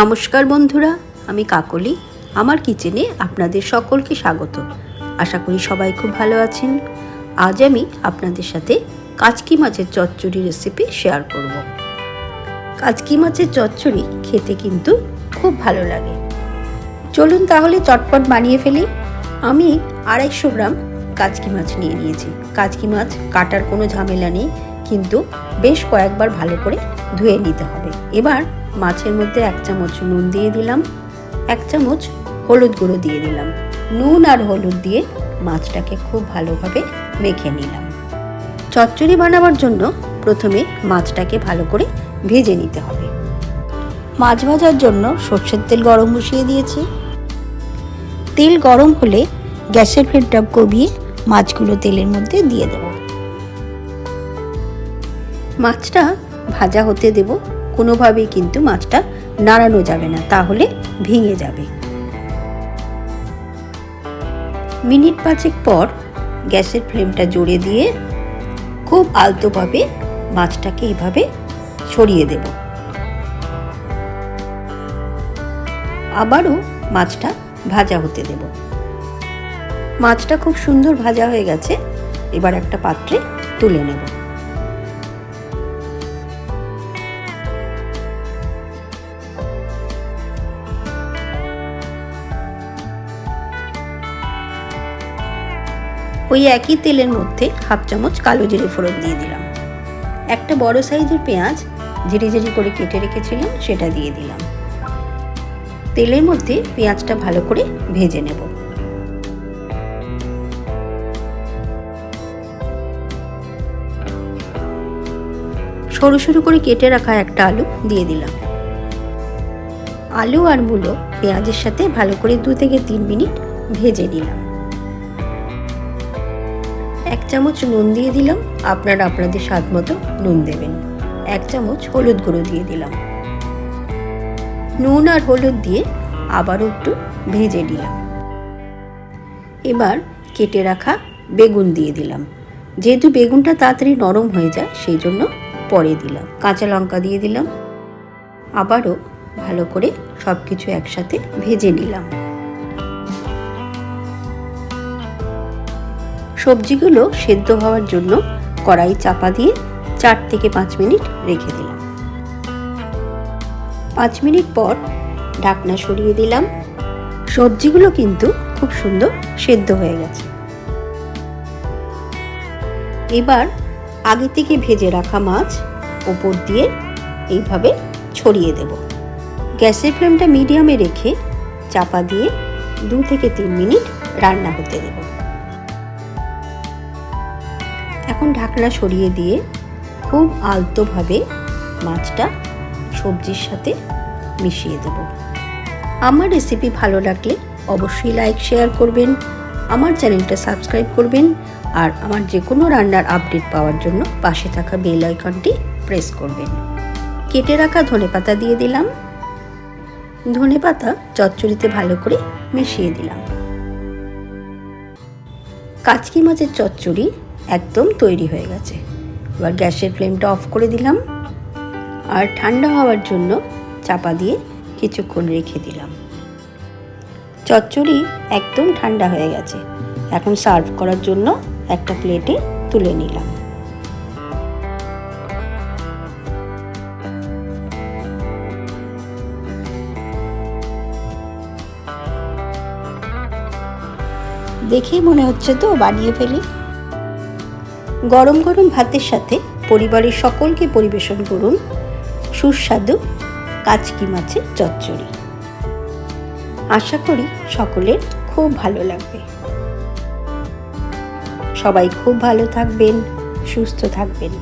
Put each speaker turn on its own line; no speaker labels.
নমস্কার বন্ধুরা, আমি কাকলি। আমার কিচেনে আপনাদের সকলকে স্বাগত। আশা করি সবাই খুব ভালো আছেন। আজ আমি আপনাদের সাথে কাচকি মাছের চচ্চড়ি রেসিপি শেয়ার করব। কাচকি মাছের চচ্চড়ি খেতে কিন্তু খুব ভালো লাগে। চলুন তাহলে চটপট বানিয়ে ফেলি। আমি 250 গ্রাম কাচকি মাছ নিয়ে নিয়েছি। কাচকি মাছ কাটার কোনো ঝামেলা নেই, কিন্তু বেশ কয়েকবার ভালো করে ধুয়ে নিতে হবে। এবার মাছের মধ্যে 1 চামচ নুন দিয়ে দিলাম, 1 চামচ হলুদ গুঁড়ো দিয়ে দিলাম। নুন আর হলুদ দিয়ে মাছটাকে খুব ভালোভাবে মেখে নিলাম। চচ্চড়ি বানাবার জন্য প্রথমে মাছটাকে ভালো করে ভেজে নিতে হবে। মাছ ভাজার জন্য সরষের তেল গরম বসিয়ে দিয়েছি। তেল গরম হলে গ্যাসের ফ্লেমটা কমিয়ে মাছগুলো তেলের মধ্যে দিয়ে দেব। মাছটা ভাজা হতে দেব। কোনোভাবেই কিন্তু মাছটা নাড়ানো যাবে না, তাহলে ভেঙে যাবে। মিনিট 5 পর গ্যাসের ফ্লেমটা জোরে দিয়ে খুব আলতোভাবে মাছটাকে এইভাবে ছড়িয়ে দেব। আবারও মাছটা ভাজা হতে দেব। মাছটা খুব সুন্দর ভাজা হয়ে গেছে। এবার একটা পাত্রে তুলে নেব। ওই একই তেলের মধ্যে 1/2 চামচ কালো জিরে ফোড়ন দিয়ে দিলাম। একটা বড় সাইজের পেঁয়াজ ঝিরি ঝিরি করে কেটে রেখেছিলাম, সেটা দিয়ে দিলাম। তেলের মধ্যে পেঁয়াজটা ভালো করে ভেজে নেব। সরু সরু করে কেটে রাখা একটা আলু দিয়ে দিলাম। আলু আর মূলো পেঁয়াজের সাথে ভালো করে 2 থেকে 3 মিনিট ভেজে নিলাম। 1 চামচ নুন দিয়ে দিলাম। আপনারা আপনাদের স্বাদ মতো নুন দেবেন। 1 চামচ হলুদ গুঁড়ো দিয়ে দিলাম। নুন আর হলুদ দিয়ে আবারও একটু ভেজে নিলাম। এবার কেটে রাখা বেগুন দিয়ে দিলাম। যেহেতু বেগুনটা তাড়াতাড়ি নরম হয়ে যায়, সেই জন্য পরে দিলাম। কাঁচা লঙ্কা দিয়ে দিলাম। আবারও ভালো করে সব কিছু একসাথে ভেজে নিলাম। সবজিগুলো সেদ্ধ হওয়ার জন্য কড়াই চাপা দিয়ে 4 থেকে 5 মিনিট রেখে দিলাম। 5 মিনিট পর ঢাকনা সরিয়ে দিলাম। সবজিগুলো কিন্তু খুব সুন্দর সেদ্ধ হয়ে গেছে। এবার আগে থেকে ভেজে রাখা মাছ উপর দিয়ে এইভাবে ছড়িয়ে দেব। গ্যাসের ফ্লেমটা মিডিয়ামে রেখে চাপা দিয়ে 2 থেকে 3 মিনিট রান্না হতে দেব। এখন ঢাকনা সরিয়ে দিয়ে খুব আলতোভাবে মাছটা সবজির সাথে মিশিয়ে দেব। আমার রেসিপি ভালো লাগলে অবশ্যই লাইক শেয়ার করবেন, আমার চ্যানেলটা সাবস্ক্রাইব করবেন, আর আমার যে কোনো রান্নার আপডেট পাওয়ার জন্য পাশে থাকা বেল আইকনটি প্রেস করবেন। কেটে রাখা ধনেপাতা দিয়ে দিলাম। ধনেপাতা চচ্চড়িতে ভালো করে মিশিয়ে দিলাম। কাচকি মাছের চচ্চড়ি একদম তৈরি হয়ে গেছে। এবার গ্যাসের ফ্লেমটা অফ করে দিলাম আর ঠান্ডা হওয়ার জন্য চাপা দিয়ে কিছুক্ষণ রেখে দিলাম। চচ্চড়ি একদম ঠান্ডা হয়ে গেছে। এখন সার্ভ করার জন্য একটা প্লেটে তুলে নিলাম। দেখেই মনে হচ্ছে তো বানিয়ে ফেলি। গরম গরম ভাতের সাথে পরিবারের সকলকে পরিবেশন করুন সুস্বাদু কাচকি মাছের চচ্চড়ি। আশা করি সকলের খুব ভালো লাগবে। সবাই খুব ভালো থাকবেন, সুস্থ থাকবেন।